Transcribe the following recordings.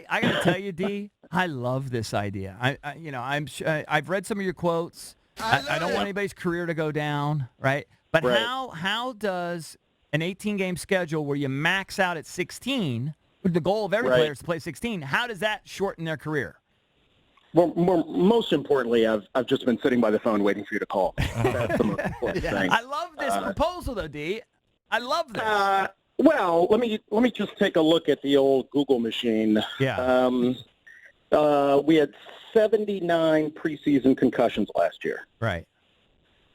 I got to tell you, D, I love this idea. I've read some of your quotes. I don't want anybody's career to go down, right? But Right. how does an 18-game schedule where you max out at 16, with the goal of every player is to play 16, how does that shorten their career? Well, most importantly, I've just been sitting by the phone waiting for you to call. That's the most important thing. I love this proposal, though, D. I love this. Well, let me just take a look at the old Google machine. Yeah. We had 79 preseason concussions last year. Right.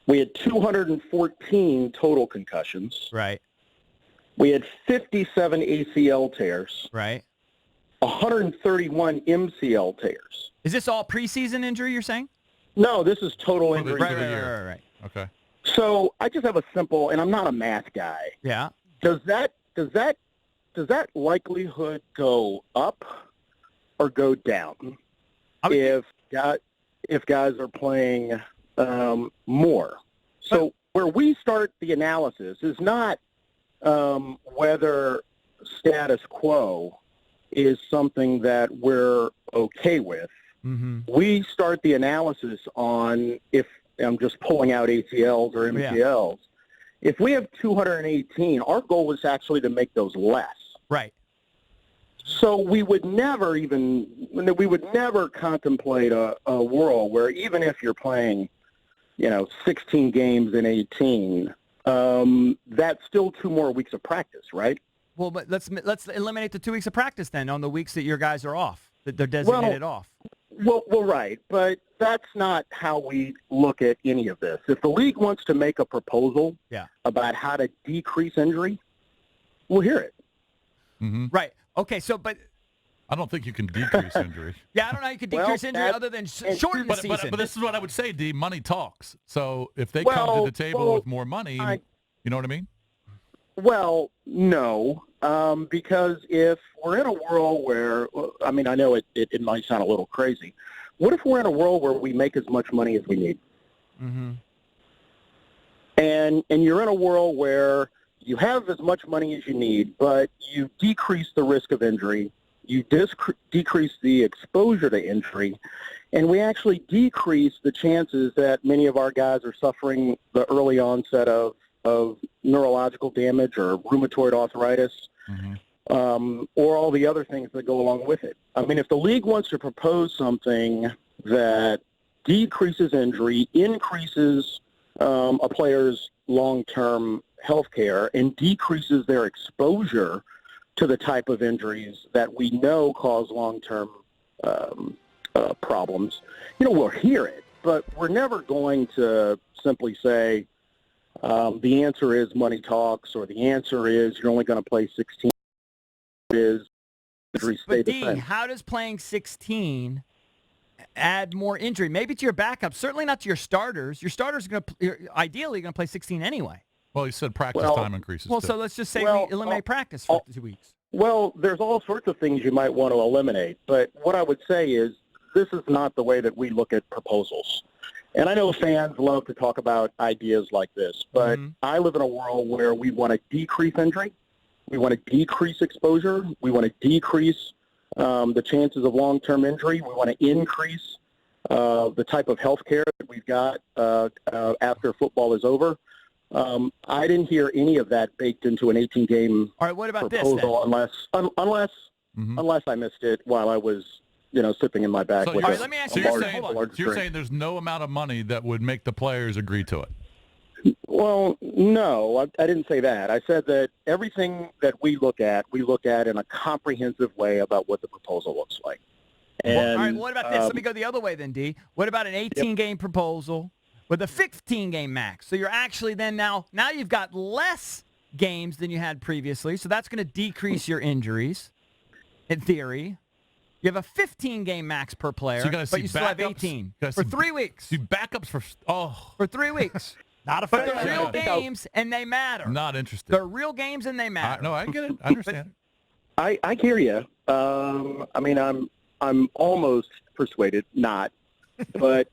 We had 214 total concussions. Right. We had 57 ACL tears. Right. 131 MCL tears. Is this all preseason injury, you're saying? No, this is total injury. Right. Okay. So I just have a simple, and I'm not a math guy. Yeah. Does that likelihood go up or go down if guys are playing more? So where we start the analysis is not whether status quo is something that we're okay with. Mm-hmm. We start the analysis on, if I'm just pulling out ACLs or MCLs, if we have 218, our goal is actually to make those less. Right. So we would never contemplate a world where even if you're playing, 16 games in 18, that's still 2 more weeks of practice, right? Well, but let's eliminate the 2 weeks of practice then on the weeks that your guys are off, that they're designated off. Well, right, but that's not how we look at any of this. If the league wants to make a proposal about how to decrease injury, we'll hear it. Mm-hmm. Right. Okay. So, but I don't think you can decrease injury. Yeah, I don't know how you could decrease injury other than shorten the season. But this is what I would say, D. Money talks. So if they come to the table with more money, you know what I mean? Well, no, because if we're in a world where, I know it might sound a little crazy. What if we're in a world where we make as much money as we need? Mm-hmm. And you're in a world where you have as much money as you need, but you decrease the risk of injury, you decrease the exposure to injury, and we actually decrease the chances that many of our guys are suffering the early onset of neurological damage or rheumatoid arthritis, or all the other things that go along with it. If the league wants to propose something that decreases injury, increases a player's long-term health care, and decreases their exposure to the type of injuries that we know cause long-term problems, we'll hear it. But we're never going to simply say, the answer is money talks, or the answer is you're only going to play 16. But D, how does playing 16 add more injury? Maybe to your backups, certainly not to your starters. Your starters are ideally going to play 16 anyway. Well, you said practice time increases. Well, so let's just say we eliminate practice for 2 weeks. Well, there's all sorts of things you might want to eliminate, but what I would say is this is not the way that we look at proposals. And I know fans love to talk about ideas like this, but I live in a world where we want to decrease injury, we want to decrease exposure, we want to decrease the chances of long-term injury, we want to increase the type of health care that we've got after football is over. I didn't hear any of that baked into an 18-game All right, what about proposal this, then? unless I missed it while I was sipping in my bag. So with let me ask you this. You're saying there's no amount of money that would make the players agree to it? Well, no, I didn't say that. I said that everything that we look at in a comprehensive way about what the proposal looks like. And, all right, what about this? Let me go the other way then, D. What about an 18-game proposal with a 15-game max? So you're actually then now you've got less games than you had previously, so that's going to decrease your injuries, in theory. You have a 15-game max per player, but you still have 18 for 3 weeks. See backups for 3 weeks. Not a But they're real games, and they matter. Not interested. They're real games, and they matter. No, I get it. I understand. I hear you. I'm almost persuaded not, but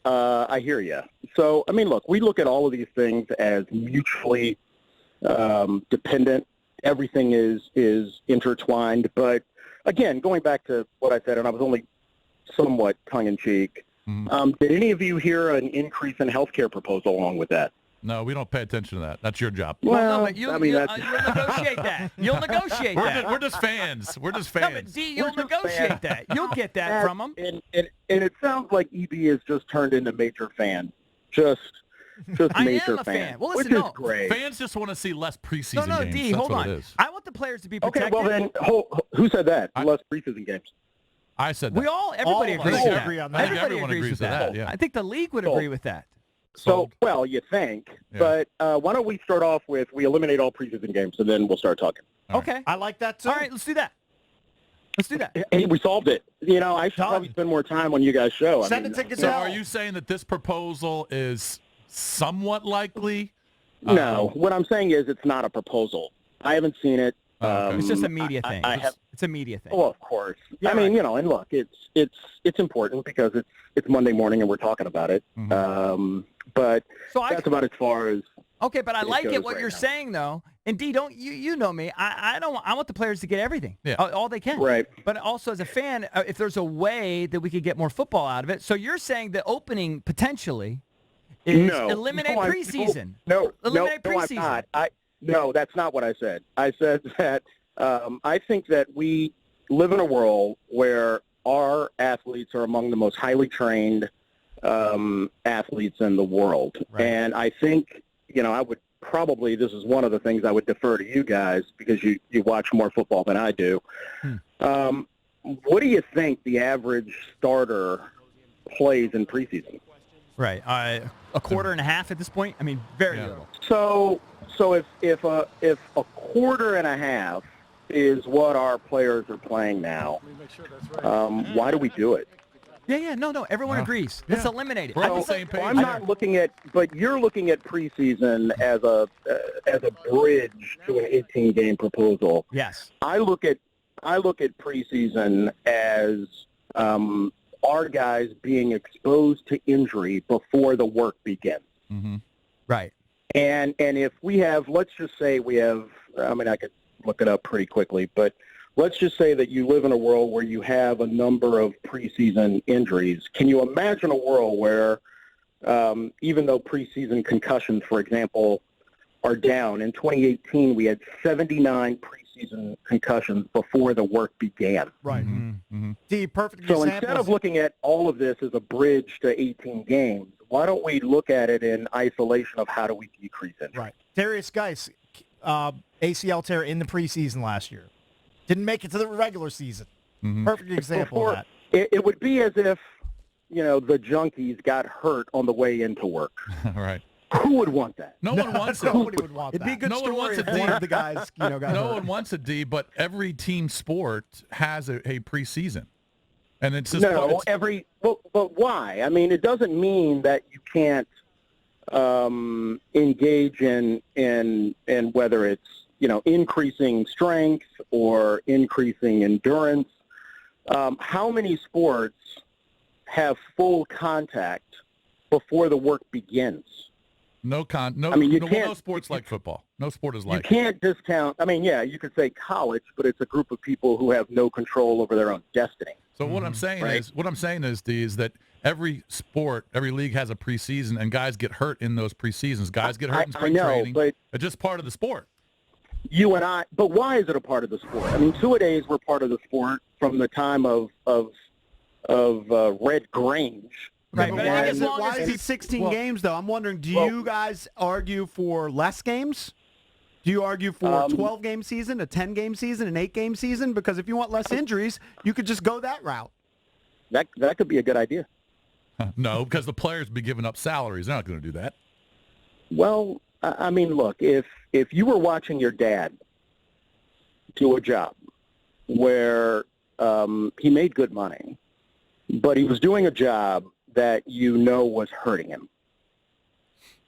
I hear you. So, look, we look at all of these things as mutually dependent. Everything is intertwined, but again, going back to what I said, and I was only somewhat tongue-in-cheek, did any of you hear an increase in health care proposal along with that? No, we don't pay attention to that. That's your job. Well, no, but you'll negotiate that. You'll negotiate that. We're just fans. We're just No, fans. but D, you'll negotiate that. You'll get that from them. And it sounds like EB has just turned into major fan. Just I major am a fan. Well, listen, which is great. Fans just want to see less preseason No, games. D, That's hold what on. it is. I want the players to be protected. Okay, well then, who said that? Less preseason games. I said that. Everybody agrees with that. I think everyone agrees with that. Yeah. I think the league would agree with that. So, well, you think, but why don't we start off with we eliminate all preseason games, and then we'll start talking. Okay. I like that, too. All right, let's do that. Let's do that. Hey, we solved it. I should probably spend more time on you guys' show. Send the tickets So out. are you saying that this proposal is somewhat likely? No. What I'm saying is it's not a proposal. I haven't seen it. Okay. It's just a media thing. It's a media thing. Oh, of course. Yeah, I mean, and look, it's important because it's Monday morning and we're talking about it. But that's about as far as. Okay, but I like it what right you're now. saying though. And D, don't you know me? I want the players to get everything, all they can. Right. But also as a fan, if there's a way that we could get more football out of it, so you're saying the opening potentially is eliminate preseason. Eliminate preseason. I'm not. No, that's not what I said. I said that I think that we live in a world where our athletes are among the most highly trained athletes in the world. Right. And I think, I would probably, this is one of the things I would defer to you guys because you watch more football than I do. What do you think the average starter plays in preseason? Right. A quarter and a half at this point? I mean, very little. So if a quarter and a half is what our players are playing now, why do we do it? No, everyone agrees. Let's eliminate it. We're on the same page. I'm not looking at, but you're looking at preseason as a bridge to an 18-game proposal. Yes. I look at preseason as our guys being exposed to injury before the work begins. Mm-hmm. Right. And if we have, let's just say we have, I could look it up pretty quickly, but let's just say that you live in a world where you have a number of preseason injuries. Can you imagine a world where even though preseason concussions, for example, are down, in 2018 we had 79 preseason concussions before the work began. Right. Mm-hmm. The perfect So example. instead of looking at all of this as a bridge to 18 games, why don't we look at it in isolation of how do we decrease it? Right. Darius Geis, ACL tear in the preseason last year. Didn't make it to the regular season. Mm-hmm. Perfect example of that. It would be as if, the Junkies got hurt on the way into work. Right. Who would want that? No one wants it. Nobody would want It'd be a that. good No one story wants if it, D. one of the guys, got No hurt. one wants a D, but every team sport has a preseason. And it's just but why? I mean, it doesn't mean that you can't engage in whether it's increasing strength or increasing endurance. How many sports have full contact before the work begins? no sports like football. No sport is like You can't discount. I mean, you could say college, but it's a group of people who have no control over their own destiny. So what I'm saying is that every sport, every league has a preseason, and guys get hurt in those preseasons. Guys get hurt in spring training. But it's just part of the sport. You and I. But why is it a part of the sport? I mean, two-a-days were part of the sport from the time of Red Grange. Right, but I think as long Why as is it 16 games, though? I'm wondering, do you guys argue for less games? Do you argue for a 12-game season, a 10-game season, an 8-game season? Because if you want less injuries, you could just go that route. That could be a good idea. No, because the players be giving up salaries. They're not going to do that. Well, I mean, look, if you were watching your dad do a job where he made good money, but he was doing a job that was hurting him,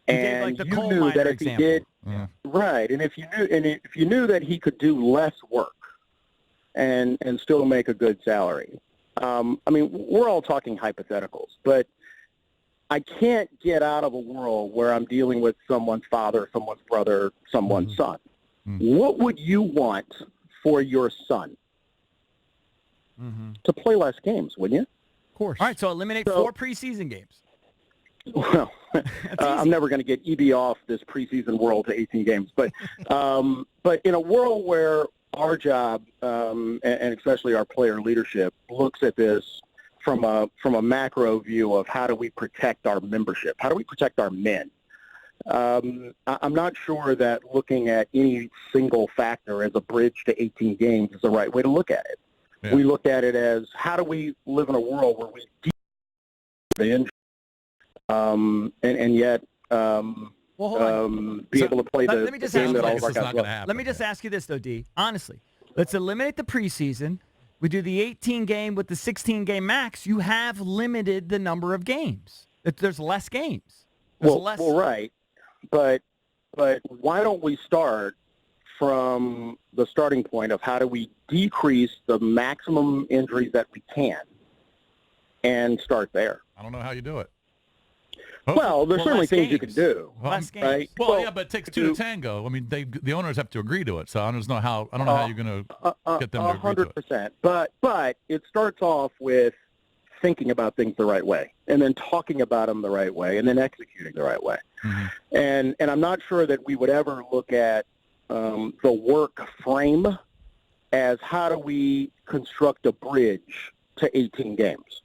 and the you coal knew miner that if example. he did Yeah. and if you knew that he could do less work and still make a good salary. I mean, we're all talking hypotheticals, but I can't get out of a world where I'm dealing with someone's father, someone's brother, someone's son. What would you want for your son? to play less games, wouldn't you? Of course. All right, so eliminate 4 preseason games. Well, I'm never going to get EB off this preseason world to 18 games, but in a world where our job and especially our player leadership looks at this from a macro view of how do we protect our membership, how do we protect our men. I'm not sure that looking at any single factor as a bridge to 18 games is the right way to look at it. Yeah. We look at it as how do we live in a world where we the injury, and yet be able to play the game that all of our guys love. Let me just ask you this, though, D. Honestly, let's eliminate the preseason. We do the 18 game with the 16 game max. You have limited the number of games. There's less games. Well, right. But why don't we start from the starting point of how do we decrease the maximum injuries that we can and start there? I don't know how you do it. Well, there's certainly things you can do. Less games. Right? Well, yeah, but it takes 2 to tango. I mean, the owners have to agree to it. So I don't know how you're going to get them to agree to it. 100%. But it starts off with thinking about things the right way, and then talking about them the right way, and then executing the right way. Mm-hmm. And I'm not sure that we would ever look at the work frame as how do we construct a bridge to 18 games.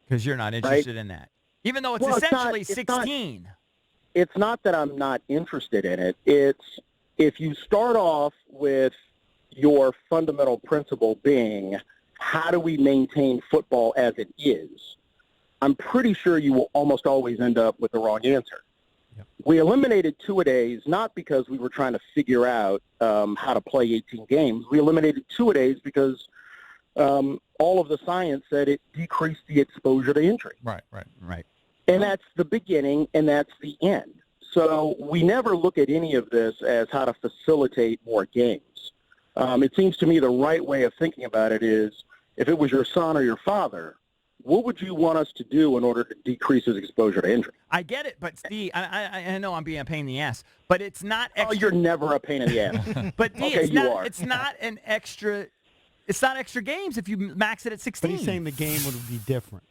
Because you're not interested in that. Even though it's essentially 16. It's not that I'm not interested in it. It's if you start off with your fundamental principle being how do we maintain football as it is, I'm pretty sure you will almost always end up with the wrong answer. Yep. We eliminated two-a-days not because we were trying to figure out how to play 18 games. We eliminated two-a-days because all of the science said it decreased the exposure to injury. Right. And that's the beginning, and that's the end. So we never look at any of this as how to facilitate more games. It seems to me the right way of thinking about it is if it was your son or your father, what would you want us to do in order to decrease his exposure to injury? I get it, but Steve, I know I'm being a pain in the ass, but it's not extra. Oh, you're never a pain in the ass. But D, okay, it's not an extra. It's not extra games if you max it at 16. But he's saying the game would be different.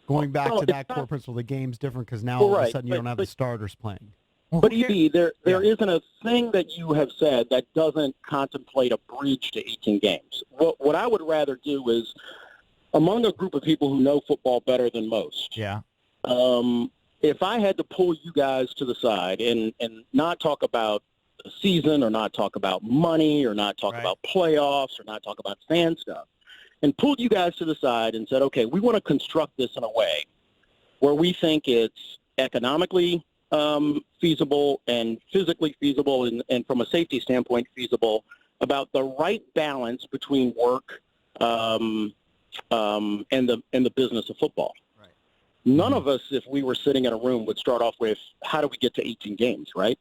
Going back to that core principle, the game's different because now all of a sudden you don't have the starters playing. But EB, there isn't a thing that you have said that doesn't contemplate a bridge to 18 games. What I would rather do is, among a group of people who know football better than most, if I had to pull you guys to the side and not talk about the season or not talk about money or not talk about playoffs or not talk about fan stuff, and pulled you guys to the side and said, okay, we want to construct this in a way where we think it's economically feasible and physically feasible and from a safety standpoint feasible about the right balance between work and the business of football. Right. None of us, if we were sitting in a room, would start off with how do we get to 18 games, right?